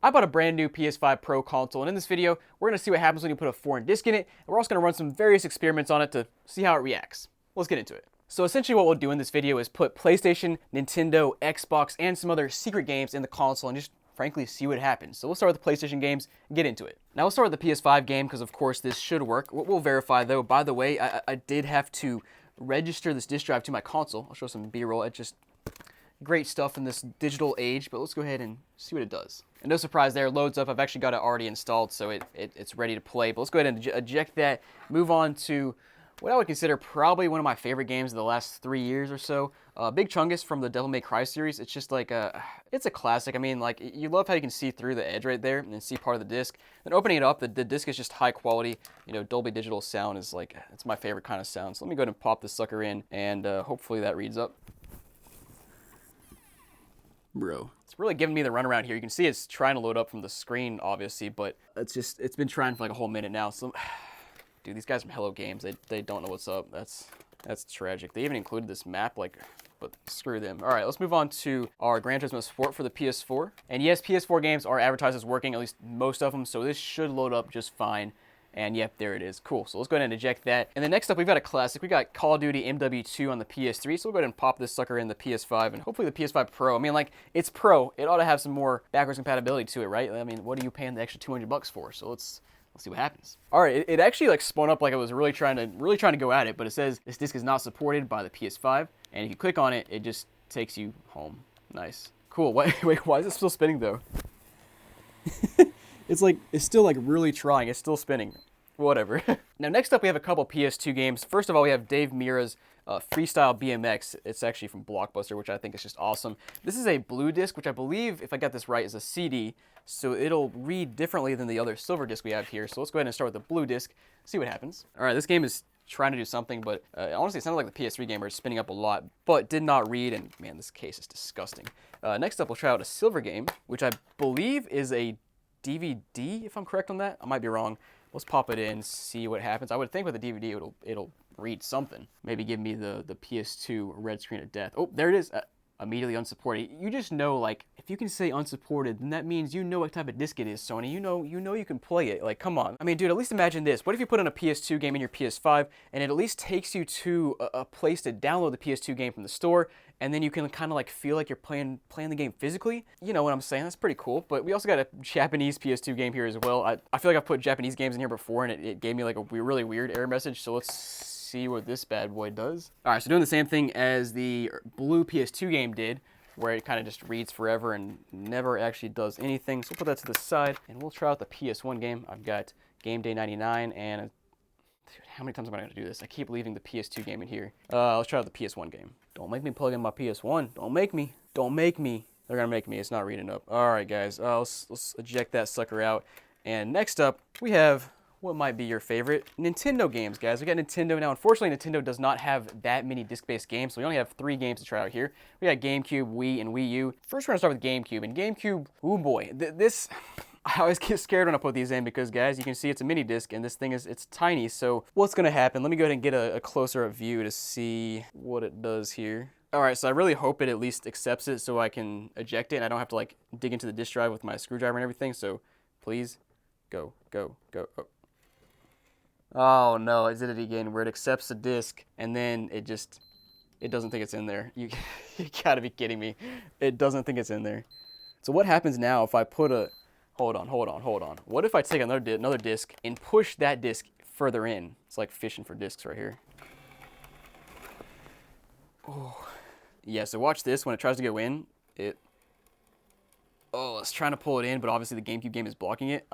I bought a brand new PS5 Pro console, and in this video, we're going to see what happens when you put a foreign disc in it, and we're also going to run some various experiments on it to see how it reacts. Let's get into it. So essentially what we'll do in this video is put PlayStation, Nintendo, Xbox, and some other secret games in the console and just frankly see what happens. So we'll start with the PlayStation games and get into it. Now we'll start with the PS5 game because of course this should work. We'll verify though. By the way, I did have to register this disk drive to my console. I'll show some B-roll. It's just great stuff in this digital age, but let's go ahead and see what it does. And no surprise there, it loads up. I've actually got it already installed, so it's ready to play. But let's go ahead and eject that, move on to what I would consider probably one of my favorite games of the last 3 years or so. Big Chungus from the Devil May Cry series. It's just like it's a classic. I mean, like, you love how you can see through the edge right there and then see part of the disc. Then opening it up, the disc is just high quality. You know, Dolby Digital sound is like, it's my favorite kind of sound. So let me go ahead and pop this sucker in, and hopefully that reads up. Bro, it's really giving me the runaround here. You can see it's trying to load up from the screen, obviously, but it's been trying for like a whole minute now. So, dude, these guys from Hello Games, they don't know what's up. That's tragic. They even included this map, like, but screw them. All right, let's move on to our Gran Turismo Sport for the PS4. And yes, PS4 games are advertised as working, at least most of them, so this should load up just fine. And yep, there it is. Cool. So let's go ahead and eject that. And then next up, we've got a classic. We got Call of Duty MW2 on the PS3. So we'll go ahead and pop this sucker in the PS5 and hopefully the PS5 Pro. I mean, like, it's Pro. It ought to have some more backwards compatibility to it, right? I mean, what are you paying the extra $200 for? So let's see what happens. All right, it actually like spun up like I was really trying to go at it, but it says this disc is not supported by the PS5. And if you click on it, it just takes you home. Nice. Cool. Wait, why is it still spinning though? It's still like really trying. It's still spinning. Whatever. Now next up we have a couple PS2 games. First of all, we have Dave Mirra's Freestyle BMX. It's actually from Blockbuster, which I think is just awesome. This is a blue disc, which I believe, if I got this right, is a CD. So it'll read differently than the other silver disc we have here. So let's go ahead and start with the blue disc, see what happens. All right, this game is trying to do something, but honestly, it sounded like the PS3 game where it's spinning up a lot, but did not read, and man, this case is disgusting. Next up, we'll try out a silver game, which I believe is a DVD, if I'm correct on that. I might be wrong. Let's pop it in, see what happens. I would think with the DVD, it'll read something. Maybe give me the PS2 red screen of death. Oh, there it is. Immediately unsupported. You just know, like, if you can say unsupported, then that means you know what type of disc it is, Sony. You know you can play it. Like, come on. I mean, dude, at least imagine this. What if you put in a PS2 game in your PS5, and it at least takes you to a place to download the PS2 game from the store, and then you can kind of like feel like you're playing the game physically? You know what I'm saying? That's pretty cool. But we also got a Japanese PS2 game here as well. I feel like I've put Japanese games in here before, and it gave me like a really weird error message. So let's see what this bad boy does. All right, so doing the same thing as the blue PS2 game did, where it kind of just reads forever and never actually does anything. So we'll put that to the side, and we'll try out the PS1 game. I've got Game Day 99, and dude, how many times am I going to do this? I keep leaving the PS2 game in here. Let's try out the PS1 game. Don't make me plug in my PS1. Don't make me. Don't make me. They're going to make me. It's not reading up. All right, guys. Let's eject that sucker out. And next up, we have what might be your favorite Nintendo games, guys. We got Nintendo now. Unfortunately, Nintendo does not have that many disc-based games, so we only have 3 games to try out here. We got GameCube, Wii, and Wii U. First, we're gonna start with GameCube. And GameCube, oh boy, this I always get scared when I put these in because, guys, you can see it's a mini disc, and this thing it's tiny. So what's gonna happen? Let me go ahead and get a closer view to see what it does here. All right, so I really hope it at least accepts it so I can eject it, and I don't have to like dig into the disk drive with my screwdriver and everything. So please, go. Oh no, I did it again, where it accepts the disc and then it doesn't think it's in there. You gotta be kidding me. It doesn't think it's in there. So what happens now if I put a, hold on. What if I take another disc and push that disc further in? It's like fishing for discs right here. Oh. Yeah, so watch this. When it tries to go in, it's trying to pull it in, but obviously the GameCube game is blocking it.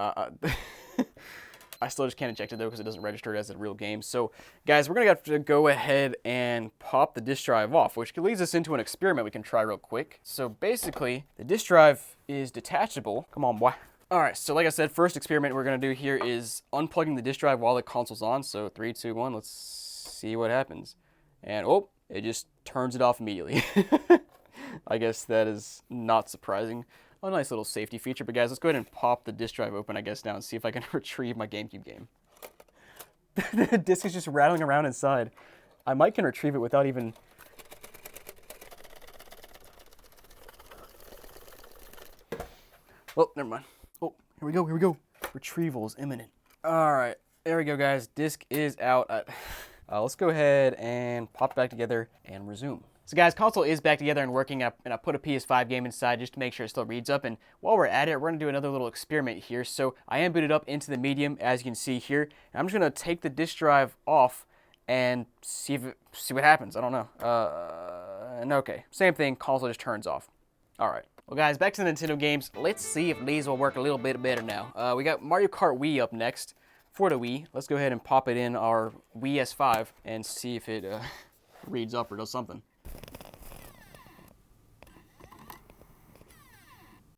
I still just can't eject it though because it doesn't register it as a real game. So guys, we're gonna have to go ahead and pop the disk drive off, which leads us into an experiment we can try real quick. So basically, the disk drive is detachable. Come on, boy. All right, so like I said, first experiment we're gonna do here is unplugging the disk drive while the console's on. So 3, 2, 1, let's see what happens. And oh, it just turns it off immediately. I guess that is not surprising. A nice little safety feature, but guys, let's go ahead and pop the disk drive open, I guess, now and see if I can retrieve my GameCube game. The disc is just rattling around inside. I might can retrieve it without even... Oh, never mind. Oh, here we go, here we go. Retrieval is imminent. All right, there we go, guys. Disc is out. Let's go ahead and pop it back together and resume. So guys, console is back together and working, and I put a PS5 game inside just to make sure it still reads up. And while we're at it, we're going to do another little experiment here. So I am booted up into the medium, as you can see here. And I'm just going to take the disk drive off and see what happens. I don't know. And okay, same thing, console just turns off. All right. Well guys, back to the Nintendo games. Let's see if these will work a little bit better now. We got Mario Kart Wii up next for the Wii. Let's go ahead and pop it in our Wii S5 and see if it reads up or does something.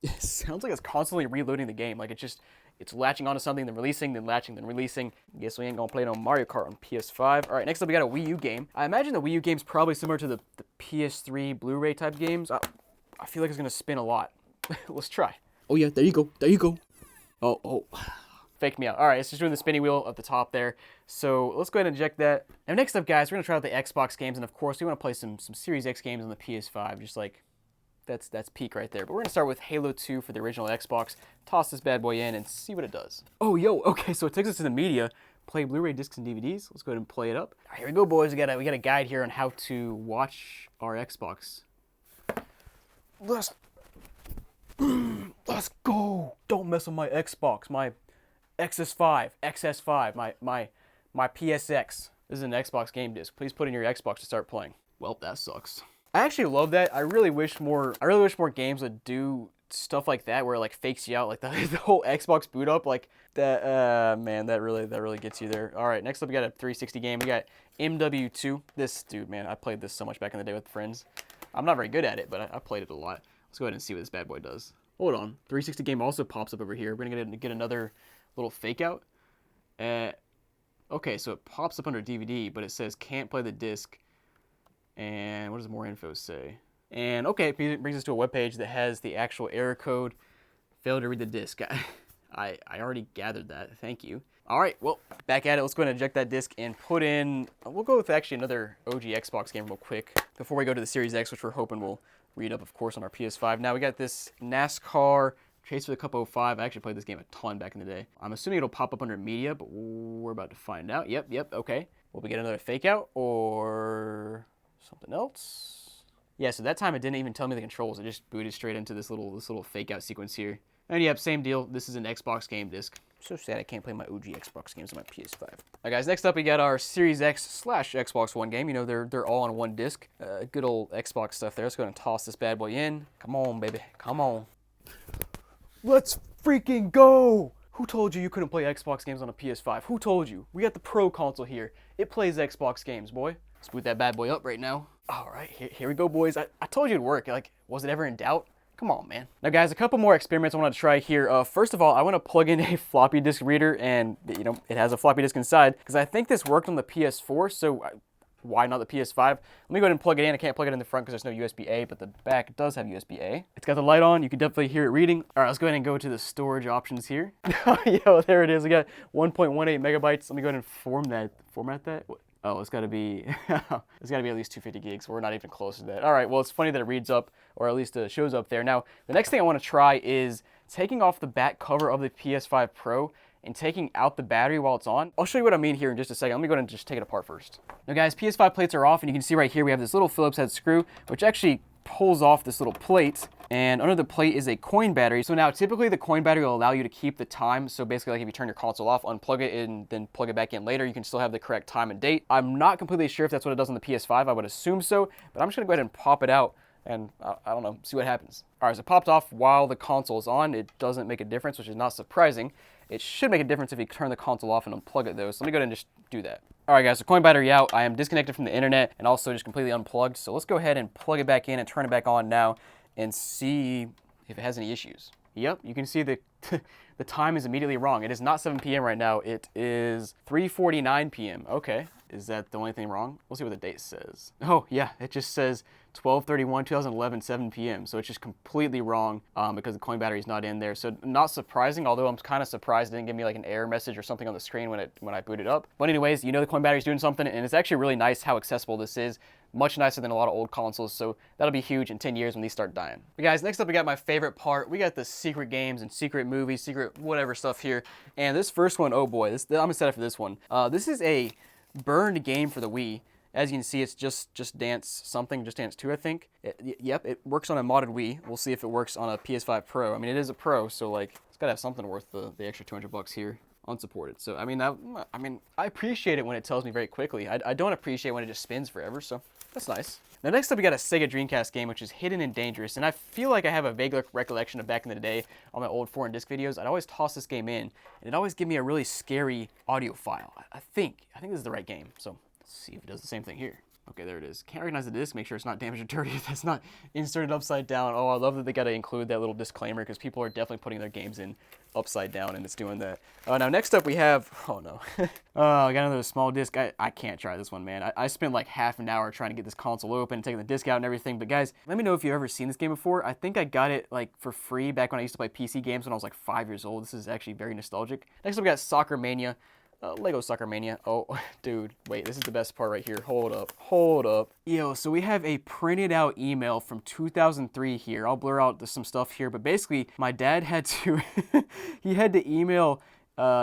It sounds like it's constantly reloading the game. Like it's latching onto something, then releasing, then latching, then releasing. Guess we ain't gonna play no Mario Kart on PS5. All right, next up we got a Wii U game. I imagine the Wii U game's probably similar to the PS3 Blu-ray type games. I feel like it's gonna spin a lot. Let's try. Oh yeah, there you go, there you go. Oh. Faked me out. All right, it's just doing the spinning wheel at the top there. So let's go ahead and eject that. Now next up, guys, we're gonna try out the Xbox games, and of course we wanna play some Series X games on the PS5, just like, that's peak right there. But we're gonna start with Halo 2 for the original Xbox. Toss this bad boy in and see what it does. Oh, yo, okay, so it takes us to the media. Play Blu-ray discs and DVDs. Let's go ahead and play it up. All right, here we go, boys. We got a guide here on how to watch our Xbox. Let's go. Don't mess with my Xbox, my XS5, my PSX. This is an Xbox game disc. Please put in your Xbox to start playing. Well, that sucks. I actually love that. I really wish more games would do stuff like that, where it like fakes you out, like the whole Xbox boot up, like that. Man, that really gets you there. All right, next up we got a 360 game. We got MW2. This dude, man, I played this so much back in the day with friends. I'm not very good at it, but I played it a lot. Let's go ahead and see what this bad boy does. Hold on, 360 game also pops up over here. We're gonna get another little fake out. Okay, so it pops up under DVD, but it says can't play the disc. And what does more info say? And okay, it brings us to a web page that has the actual error code. Failed to read the disc. I already gathered that. Thank you. All right, well, back at it. Let's go ahead and eject that disc and put in. We'll go with actually another OG Xbox game real quick before we go to the Series X, which we're hoping will read up, of course, on our PS5. Now we got this NASCAR Chase for the Cup 05. I actually played this game a ton back in the day. I'm assuming it'll pop up under media, but we're about to find out. Yep, okay. Will we get another fake out or something else? Yeah, so that time it didn't even tell me the controls. It just booted straight into this little fake out sequence here. And yep, same deal. This is an Xbox game disc. So sad I can't play my OG Xbox games on my PS5. All right, guys, next up we got our Series X/Xbox One game. You know, they're all on one disc. Good old Xbox stuff there. Let's go ahead and toss this bad boy in. Come on, baby. Come on. Let's freaking go! Who told you couldn't play Xbox games on a PS5? Who told you? We got the Pro console here. It plays Xbox games, boy. Let's boot that bad boy up right now. All right, here we go, boys. I told you it'd work. Like, was it ever in doubt? Come on, man. Now, guys, a couple more experiments I want to try here. First of all, I want to plug in a floppy disk reader, and, you know, it has a floppy disk inside, because I think this worked on the PS4, so why not the PS5? Let me go ahead and plug it in. I can't plug it in the front because there's no USB-A, but the back does have USB-A. It's got the light on. You can definitely hear it reading. All right, let's go ahead and go to the storage options here. Yo, there it is. We got 1.18 megabytes. Let me go ahead and format that. Oh, it's got to be at least 250 gigs. We're not even close to that. All right, well, it's funny that it reads up, or at least shows up there. Now, the next thing I want to try is taking off the back cover of the PS5 Pro and taking out the battery while it's on. I'll show you what I mean here in just a second. Let me go ahead and just take it apart first. Now, guys, PS5 plates are off, and you can see right here we have this little Phillips head screw, which actually pulls off this little plate, and under the plate is a coin battery. So now typically the coin battery will allow you to keep the time. So basically, like if you turn your console off, unplug it and then plug it back in later, you can still have the correct time and date. I'm not completely sure if that's what it does on the PS5. I would assume so, but I'm just gonna go ahead and pop it out and I don't know, see what happens. All right, so it popped off while the console is on. It doesn't make a difference, which is not surprising. It should make a difference if you turn the console off and unplug it though. So let me go ahead and just do that. All right, guys, so coin battery out. I am disconnected from the internet and also just completely unplugged. So let's go ahead and plug it back in and turn it back on now and see if it has any issues. Yep, you can see the the time is immediately wrong. It is not 7 p.m. right now. It is 3:49 p.m. Okay, is that the only thing wrong? We'll see what the date says. Oh, yeah, it just says 12/31/2011, 7 p.m. So it's just completely wrong because the coin battery is not in there. So not surprising, although I'm kind of surprised it didn't give me like an error message or something on the screen when I booted up. But anyways, you know the coin battery is doing something, and it's actually really nice how accessible this is. much nicer than a lot of old consoles, so that'll be huge in 10 years when these start dying. But guys, next up we got my favorite part. We got the secret games and secret movies, secret whatever stuff here. And this first one, oh boy, I'm excited for this one. This is a burned game for the Wii. As you can see, it's just Dance something, Just Dance 2, I think. Yep, it works on a modded Wii. We'll see if it works on a PS5 Pro. I mean, it is a Pro, so like, it's gotta have something worth the extra $200 here, unsupported. So I mean, I appreciate it when it tells me very quickly. I don't appreciate when it just spins forever. So that's nice. Now next up, we got a Sega Dreamcast game, which is Hidden and Dangerous. And I feel like I have a vague recollection of back in the day on my old foreign disc videos. I'd always toss this game in, and it'd always give me a really scary audio file. I think this is the right game. So let's see if it does the same thing here. Okay, there it is. Can't recognize the disc, make sure it's not damaged or dirty. That's not inserted upside down. Oh, I love that they got to include that little disclaimer because people are definitely putting their games in upside down and it's doing that. Now next up we have, oh no. I got another small disc. I can't try this one, man. I spent like half an hour trying to get this console open, taking the disc out and everything. But guys, let me know if you've ever seen this game before. I think I got it like for free back when I used to play PC games when I was like 5 years old. This is actually very nostalgic. Next up we got Soccer Mania. Lego Soccer Mania. Oh, dude, wait, this is the best part right here. Hold up. Yo, so we have a printed out email from 2003 here. I'll blur out some stuff here, but basically my dad had to, he had to email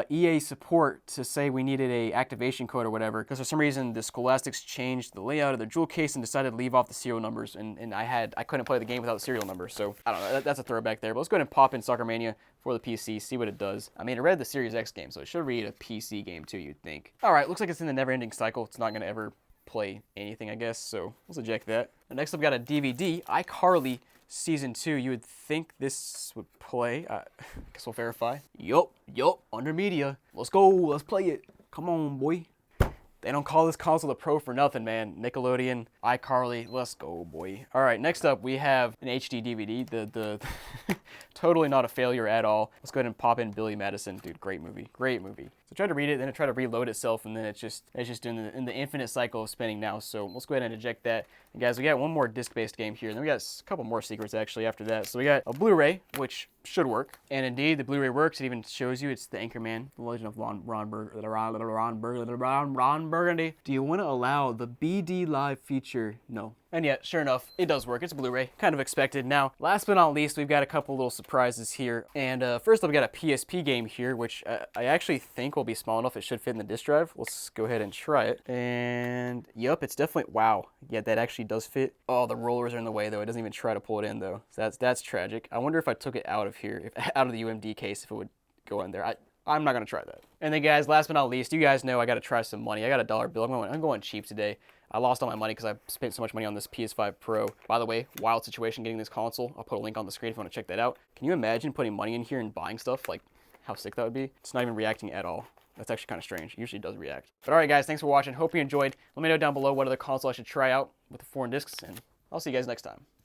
EA support to say we needed a activation code or whatever, because for some reason the Scholastics changed the layout of the jewel case and decided to leave off the serial numbers, and I couldn't play the game without the serial number. So I don't know, that's a throwback there. But let's go ahead and pop in Soccer Mania for the PC, see what it does. I mean, it read the Series X game, so it should read a PC game too, you'd think. All right, looks like it's in the never-ending cycle. It's not gonna ever play anything, I guess, so let's eject that. And next up, we got a DVD, iCarly Season 2. You would think this would play. Guess we'll verify. Yup, under media. Let's go, let's play it. Come on, boy. They don't call this console the Pro for nothing, man. Nickelodeon, iCarly, let's go, boy. All right, next up, we have an HD DVD. The totally not a failure at all. Let's go ahead and pop in Billy Madison. Dude, great movie, great movie. So try to read it, then it try to reload itself, and then it's just in the infinite cycle of spinning now. So let's go ahead and eject that. And guys, we got one more disc-based game here, and then we got a couple more secrets actually after that. So we got a Blu-ray, which should work, and indeed the Blu-ray works. It even shows you it's the Anchorman, The Legend of Ron Burgundy. Do you want to allow the BD Live feature? No. And yet, sure enough, it does work. It's a Blu-ray, kind of expected. Now, last but not least, we've got a couple little surprises here. And first up, we got a PSP game here, which I actually think will be small enough it should fit in the disk drive. Let's go ahead and try it. And yep, it's definitely, wow. Yeah, that actually does fit. Oh, the rollers are in the way though. It doesn't even try to pull it in though. So that's tragic. I wonder if I took it out of here, out of the UMD case, if it would go in there. I'm not gonna try that. And then guys, last but not least, you guys know I gotta try some money. I got a dollar bill. I'm going cheap today. I lost all my money because I spent so much money on this PS5 Pro. By the way, wild situation getting this console. I'll put a link on the screen if you want to check that out. Can you imagine putting money in here and buying stuff? Like, how sick that would be? It's not even reacting at all. That's actually kind of strange. It usually does react. But alright guys, thanks for watching. Hope you enjoyed. Let me know down below what other console I should try out with the foreign discs, and I'll see you guys next time.